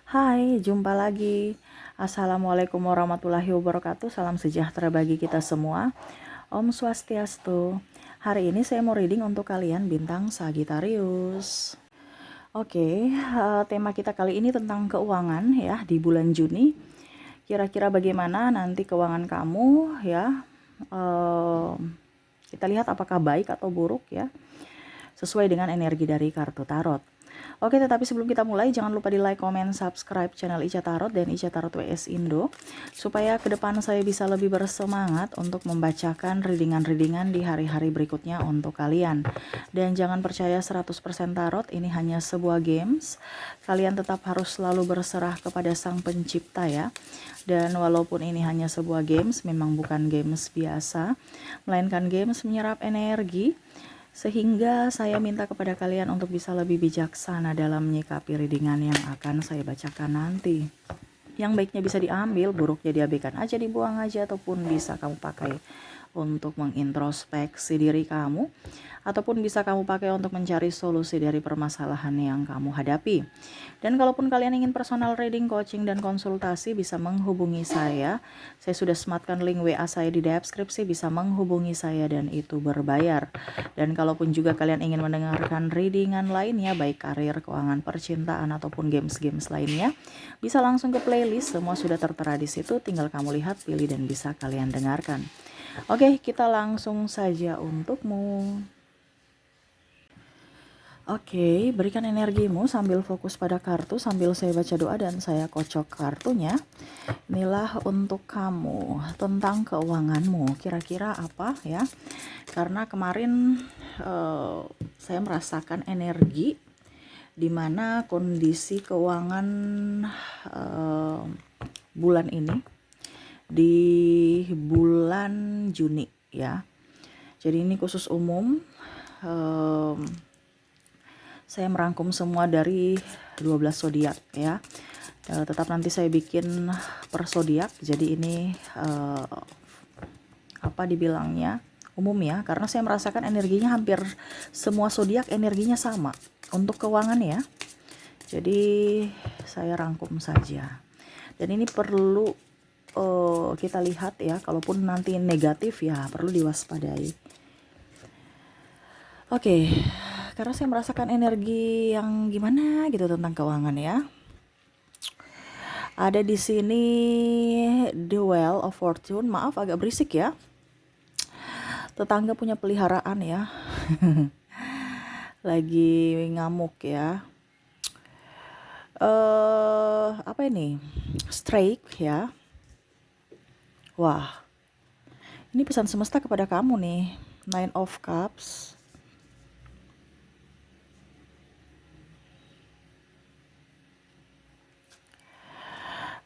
Hai, jumpa lagi. Assalamualaikum warahmatullahi wabarakatuh. Salam sejahtera bagi kita semua. Om Swastiastu. Hari ini saya mau reading untuk kalian bintang Sagittarius. Oke, tema kita kali ini tentang keuangan ya di bulan Juni. Kira-kira bagaimana nanti keuangan kamu ya? Kita lihat apakah baik atau buruk ya, sesuai dengan energi dari kartu tarot. Oke, tetapi sebelum kita mulai, jangan lupa di like, comment, subscribe channel Ica Tarot dan Ica Tarot WS Indo, supaya ke depan saya bisa lebih bersemangat untuk membacakan readingan-readingan di hari-hari berikutnya untuk kalian. Dan jangan percaya 100% tarot, ini hanya sebuah games. Kalian tetap harus selalu berserah kepada Sang Pencipta ya. Dan walaupun ini hanya sebuah games, memang bukan games biasa, melainkan games menyerap energi. Sehingga saya minta kepada kalian untuk bisa lebih bijaksana dalam menyikapi readingan yang akan saya bacakan nanti. Yang baiknya bisa diambil, buruknya diabaikan aja, dibuang aja, ataupun bisa kamu pakai untuk mengintrospeksi diri kamu, ataupun bisa kamu pakai untuk mencari solusi dari permasalahan yang kamu hadapi. Dan kalaupun kalian ingin personal reading, coaching, dan konsultasi, bisa menghubungi saya. Saya sudah sematkan link WA saya di deskripsi, bisa menghubungi saya dan itu berbayar. Dan kalaupun juga kalian ingin mendengarkan readingan lainnya, baik karir, keuangan, percintaan, ataupun games-games lainnya, bisa langsung ke playlist, semua sudah tertera di situ, tinggal kamu lihat, pilih, dan bisa kalian dengarkan. Oke, kita langsung saja untukmu. Oke, berikan energimu sambil fokus pada kartu, sambil saya baca doa dan saya kocok kartunya. Inilah untuk kamu, tentang keuanganmu, kira-kira apa ya? Karena kemarin saya merasakan energi di mana kondisi keuangan bulan ini, di bulan Juni ya. Jadi ini khusus umum. Saya merangkum semua dari 12 zodiak ya. Tetap nanti saya bikin per zodiak. Jadi ini apa dibilangnya, umum ya, karena saya merasakan energinya hampir semua zodiak energinya sama untuk keuangan ya. Jadi saya rangkum saja. Dan ini perlu kita lihat ya, kalaupun nanti negatif ya perlu diwaspadai. Oke, karena saya merasakan energi yang gimana gitu tentang keuangan ya. Ada di sini The Wheel of Fortune. Maaf agak berisik ya. Tetangga punya peliharaan ya. Lagi ngamuk ya. Apa ini? Strike ya. Wah. Ini pesan semesta kepada kamu nih. Nine of Cups.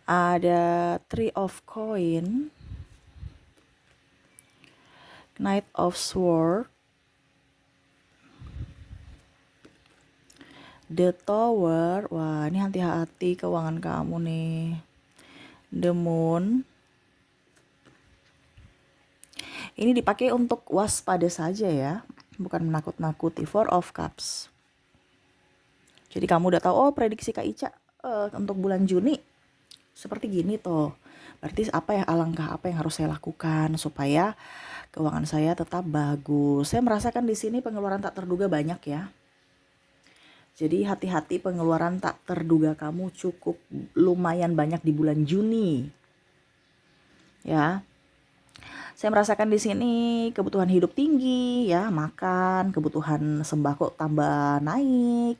Ada Three of Coin, Knight of Sword, The Tower. Wah, ini hati-hati keuangan kamu nih. The Moon. Ini dipakai untuk waspada saja ya, bukan menakut-nakuti. Four of Cups. Jadi kamu udah tahu, oh prediksi Kak Ica untuk bulan Juni seperti gini toh. Berarti alangkah apa yang harus saya lakukan supaya keuangan saya tetap bagus. Saya merasakan di sini pengeluaran tak terduga banyak ya. Jadi hati-hati, pengeluaran tak terduga kamu cukup lumayan banyak di bulan Juni. Ya. Saya merasakan di sini kebutuhan hidup tinggi ya, makan, kebutuhan sembako tambah naik.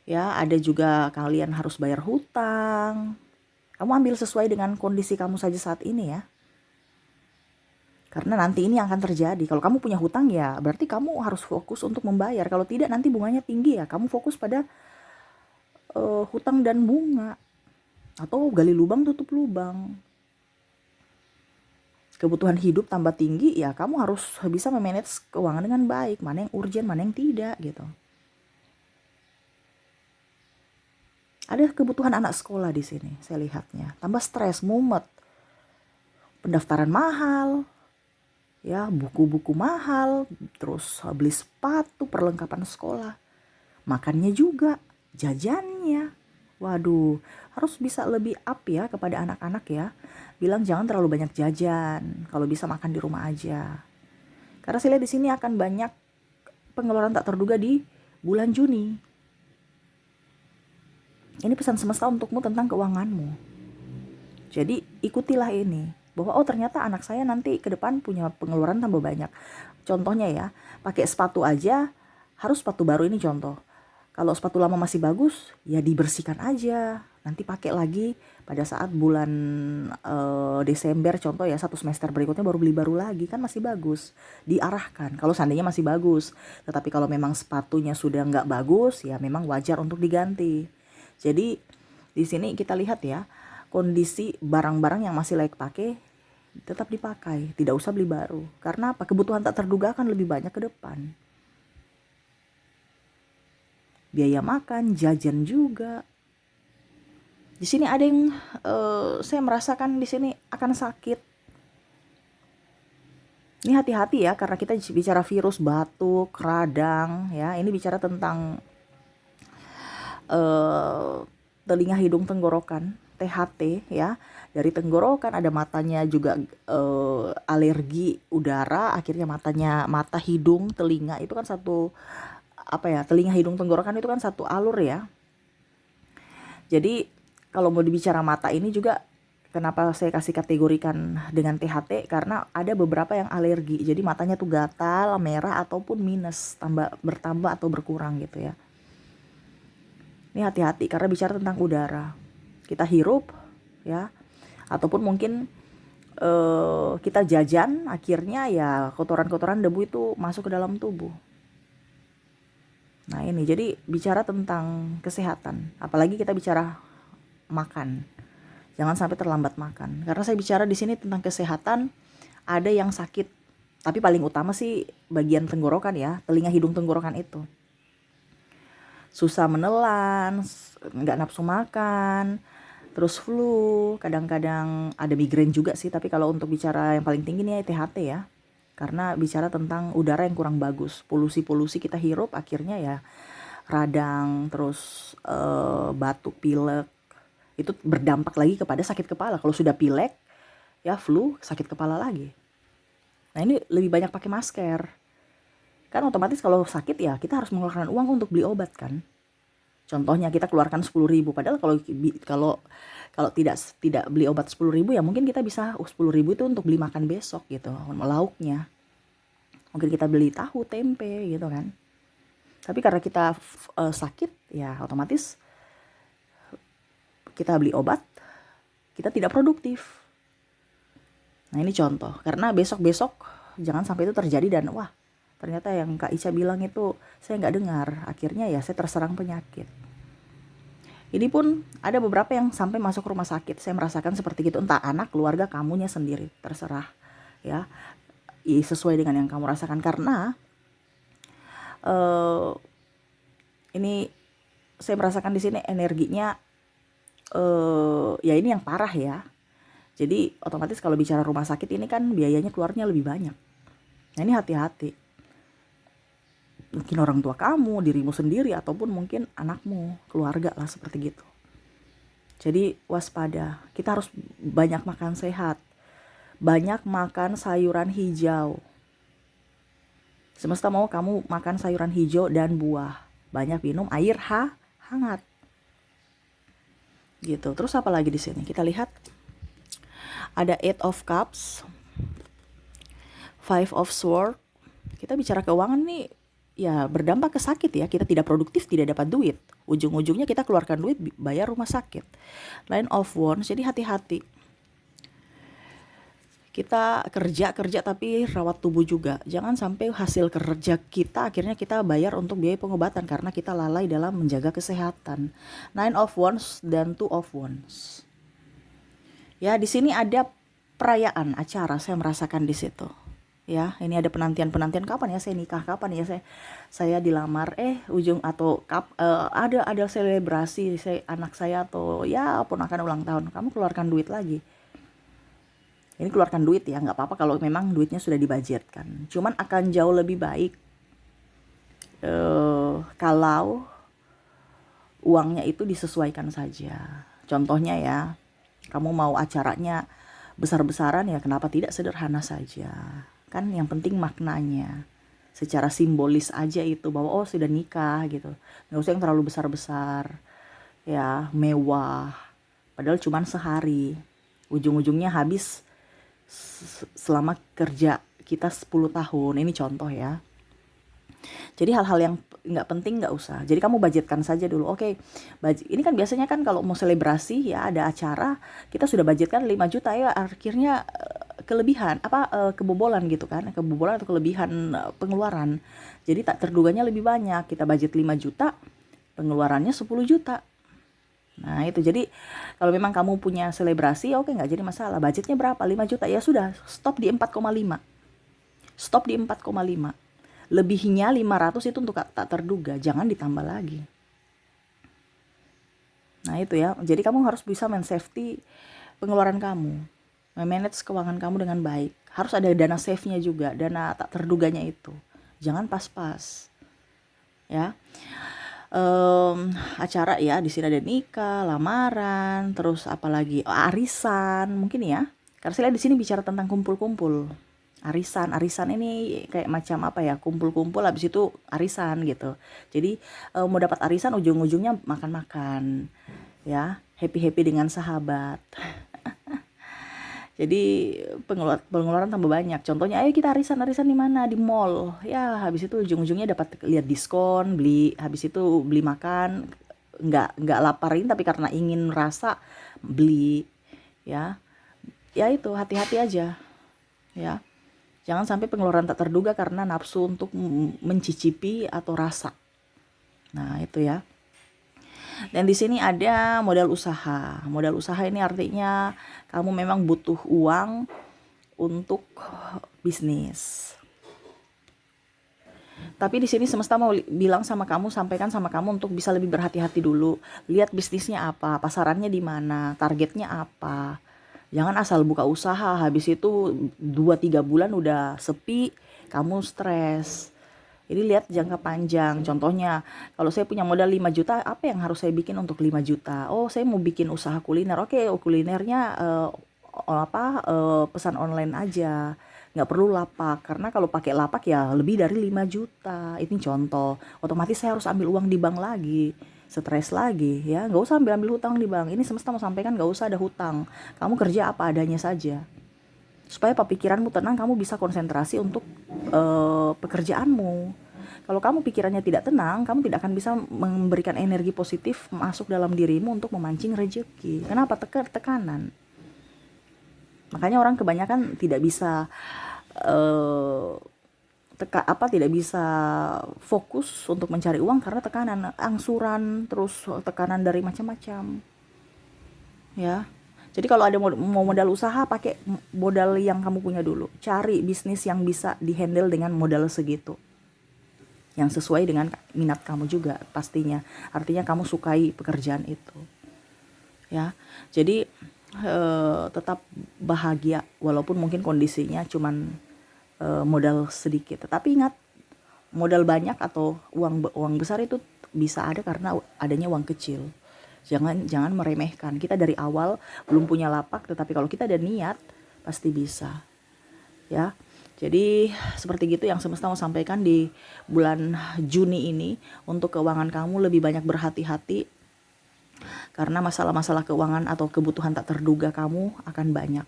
Ya, ada juga kalian harus bayar hutang. Kamu ambil sesuai dengan kondisi kamu saja saat ini ya. Karena nanti ini akan terjadi. Kalau kamu punya hutang ya berarti kamu harus fokus untuk membayar. Kalau tidak nanti bunganya tinggi ya. Kamu fokus pada hutang dan bunga. Atau gali lubang tutup lubang. Kebutuhan hidup tambah tinggi ya kamu harus bisa memanage keuangan dengan baik. Mana yang urgent, mana yang tidak gitu. Ada kebutuhan anak sekolah di sini, saya lihatnya. Tambah stres, mumet. Pendaftaran mahal. Ya, buku-buku mahal, terus beli sepatu, perlengkapan sekolah. Makannya juga, jajannya. Waduh, harus bisa lebih up ya kepada anak-anak ya. Bilang jangan terlalu banyak jajan, kalau bisa makan di rumah aja. Karena saya lihat di sini akan banyak pengeluaran tak terduga di bulan Juni. Ini pesan semesta untukmu tentang keuanganmu. Jadi ikutilah ini, bahwa oh ternyata anak saya nanti ke depan punya pengeluaran tambah banyak. Contohnya ya, pakai sepatu aja harus sepatu baru, ini contoh. Kalau sepatu lama masih bagus, ya dibersihkan aja. Nanti pakai lagi pada saat bulan Desember contoh ya, 1 semester berikutnya baru beli baru lagi, kan masih bagus. Diarahkan kalau seandainya masih bagus. Tetapi kalau memang sepatunya sudah nggak bagus, ya memang wajar untuk diganti. Jadi di sini kita lihat ya, kondisi barang-barang yang masih layak pakai tetap dipakai, tidak usah beli baru. Karena apa? Kebutuhan tak terduga akan lebih banyak ke depan. Biaya makan, jajan juga. Di sini ada yang saya merasakan di sini akan sakit. Ini hati-hati ya, karena kita bicara virus, batuk, radang ya. Ini bicara tentang telinga, hidung, tenggorokan, THT ya. Dari tenggorokan ada matanya juga alergi udara, akhirnya mata, hidung, telinga itu kan satu apa ya, telinga, hidung, tenggorokan itu kan satu alur ya. Jadi kalau mau dibicara mata ini juga, kenapa saya kasih kategorikan dengan THT, karena ada beberapa yang alergi. Jadi matanya tuh gatal, merah ataupun minus, bertambah atau berkurang gitu ya. Ini hati-hati karena bicara tentang udara. Kita hirup ya, ataupun mungkin kita jajan, akhirnya ya kotoran-kotoran debu itu masuk ke dalam tubuh. Nah ini jadi bicara tentang kesehatan, apalagi kita bicara makan. Jangan sampai terlambat makan. Karena saya bicara di sini tentang kesehatan, ada yang sakit. Tapi paling utama sih bagian tenggorokan ya, telinga, hidung, tenggorokan itu. Susah menelan, nggak nafsu makan, terus flu, kadang-kadang ada migrain juga sih. Tapi kalau untuk bicara yang paling tinggi nih THT ya. Karena bicara tentang udara yang kurang bagus, polusi-polusi kita hirup, akhirnya ya radang, terus batuk, pilek, itu berdampak lagi kepada sakit kepala. Kalau sudah pilek ya flu, sakit kepala lagi. Nah ini lebih banyak pakai masker, kan otomatis kalau sakit ya kita harus mengeluarkan uang untuk beli obat kan. Contohnya kita keluarkan 10.000, padahal kalau tidak beli obat 10.000 ya mungkin kita bisa 10.000 itu untuk beli makan besok gitu, lauknya mungkin kita beli tahu, tempe gitu kan. Tapi karena kita sakit ya otomatis kita beli obat, kita tidak produktif. Nah ini contoh, karena besok-besok jangan sampai itu terjadi dan wah ternyata yang Kak Ica bilang itu saya nggak dengar, akhirnya ya saya terserang penyakit. Ini pun ada beberapa yang sampai masuk rumah sakit, saya merasakan seperti itu, entah anak, keluarga, kamunya sendiri, terserah ya, sesuai dengan yang kamu rasakan. Karena ini saya merasakan di sini energinya ya ini yang parah ya. Jadi otomatis kalau bicara rumah sakit ini kan biayanya keluarnya lebih banyak. Nah ini hati-hati. Mungkin orang tua kamu, dirimu sendiri, ataupun mungkin anakmu, keluarga lah seperti gitu. Jadi waspada. Kita harus banyak makan sehat. Banyak makan sayuran hijau. Semesta mau kamu makan sayuran hijau dan buah. Banyak minum air hangat. Gitu. Terus apa lagi di sini? Kita lihat ada 8 of Cups, 5 of Swords. Kita bicara keuangan nih ya berdampak ke sakit ya. Kita tidak produktif, tidak dapat duit. Ujung-ujungnya kita keluarkan duit bayar rumah sakit. Nine of Wands, jadi hati-hati. Kita kerja tapi rawat tubuh juga. Jangan sampai hasil kerja kita akhirnya kita bayar untuk biaya pengobatan karena kita lalai dalam menjaga kesehatan. Nine of Wands dan Two of Wands. Ya, di sini ada perayaan acara, saya merasakan di situ. Ya, ini ada penantian kapan ya saya nikah, kapan ya saya dilamar, ujung atau ada selebrasi anak saya atau ya ponakan ulang tahun, kamu keluarkan duit lagi. Ini keluarkan duit ya, nggak apa-apa kalau memang duitnya sudah dibudgetkan. Cuman akan jauh lebih baik kalau uangnya itu disesuaikan saja. Contohnya ya, kamu mau acaranya besar-besaran ya kenapa tidak sederhana saja. Kan yang penting maknanya. Secara simbolis aja itu bahwa oh sudah nikah gitu. Nggak usah yang terlalu besar-besar. Ya, mewah. Padahal cuma sehari. Ujung-ujungnya habis selama kerja kita 10 tahun. Ini contoh ya. Jadi hal-hal yang nggak penting nggak usah. Jadi kamu budgetkan saja dulu. Oke, ini kan biasanya kan kalau mau selebrasi ya ada acara, kita sudah budgetkan 5 juta ya, akhirnya kelebihan kebobolan gitu kan, kebobolan atau kelebihan pengeluaran. Jadi tak terduganya lebih banyak. Kita budget 5 juta, pengeluarannya 10 juta. Nah itu jadi kalau memang kamu punya selebrasi oke nggak jadi masalah. Budgetnya berapa? 5 juta ya sudah, stop di 4,5. Stop di 4,5. Lebihnya 500 itu untuk tak terduga, jangan ditambah lagi. Nah itu ya, jadi kamu harus bisa men-safety pengeluaran kamu, manage keuangan kamu dengan baik. Harus ada dana save-nya juga, dana tak terduganya itu. Jangan pas-pas. Ya. Acara ya di sini ada nikah, lamaran, terus apalagi arisan mungkin ya. Karena saya lihat di sini bicara tentang kumpul-kumpul. Arisan ini kayak macam apa ya, kumpul-kumpul habis itu arisan gitu. Jadi mau dapat arisan ujung-ujungnya makan-makan ya, happy-happy dengan sahabat. Jadi pengeluaran tambah banyak. Contohnya, ayo kita arisan di mana? Di mall. Ya, habis itu ujung-ujungnya dapat lihat diskon, habis itu beli makan, nggak laparin tapi karena ingin rasa beli, ya. Ya itu hati-hati aja, ya. Jangan sampai pengeluaran tak terduga karena nafsu untuk mencicipi atau rasa. Nah itu ya. Dan di sini ada modal usaha. Modal usaha ini artinya kamu memang butuh uang untuk bisnis. Tapi di sini semesta mau bilang sama kamu, sampaikan sama kamu untuk bisa lebih berhati-hati dulu. Lihat bisnisnya apa, pasarannya di mana, targetnya apa. Jangan asal buka usaha, habis itu 2-3 bulan udah sepi, kamu stres. Jadi lihat jangka panjang. Contohnya, kalau saya punya modal 5 juta, apa yang harus saya bikin untuk 5 juta? Oh, saya mau bikin usaha kuliner. Oke, kulinernya pesan online aja. Nggak perlu lapak. Karena kalau pakai lapak ya lebih dari 5 juta. Ini contoh. Otomatis saya harus ambil uang di bank lagi. Stres lagi ya. Nggak usah ambil hutang di bank. Ini semesta mau sampaikan nggak usah ada hutang. Kamu kerja apa adanya saja. Supaya pikiranmu tenang, kamu bisa konsentrasi untuk pekerjaanmu. Kalau kamu pikirannya tidak tenang, kamu tidak akan bisa memberikan energi positif masuk dalam dirimu untuk memancing rezeki. Kenapa? Tekanan. Makanya orang kebanyakan tidak bisa tidak bisa fokus untuk mencari uang karena tekanan, angsuran, terus tekanan dari macam-macam. Ya. Jadi kalau ada mau modal usaha, pakai modal yang kamu punya dulu. Cari bisnis yang bisa dihandle dengan modal segitu. Yang sesuai dengan minat kamu juga pastinya. Artinya kamu sukai pekerjaan itu. Ya. Jadi tetap bahagia walaupun mungkin kondisinya cuman modal sedikit. Tetapi ingat, modal banyak atau uang besar itu bisa ada karena adanya uang kecil. Jangan meremehkan. Kita dari awal belum punya lapak, tetapi kalau kita ada niat pasti bisa. Ya. Jadi seperti gitu yang semesta mau sampaikan di bulan Juni ini. Untuk keuangan kamu lebih banyak berhati-hati. Karena masalah-masalah keuangan atau kebutuhan tak terduga kamu akan banyak.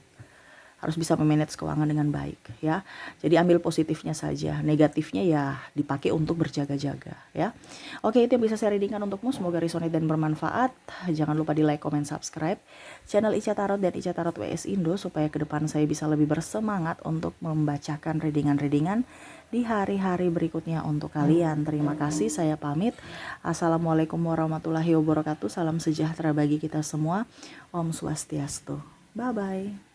Harus bisa memanage keuangan dengan baik ya. Jadi ambil positifnya saja, negatifnya ya dipakai untuk berjaga-jaga ya. Oke, itu yang bisa saya readingkan untukmu, semoga resonate dan bermanfaat. Jangan lupa di like, comment, subscribe channel Ica Tarot dan Ica Tarot WS Indo supaya ke depan saya bisa lebih bersemangat untuk membacakan readingan-readingan di hari-hari berikutnya untuk kalian. Terima kasih, saya pamit. Assalamualaikum warahmatullahi wabarakatuh. Salam sejahtera bagi kita semua. Om Swastiastu. Bye bye.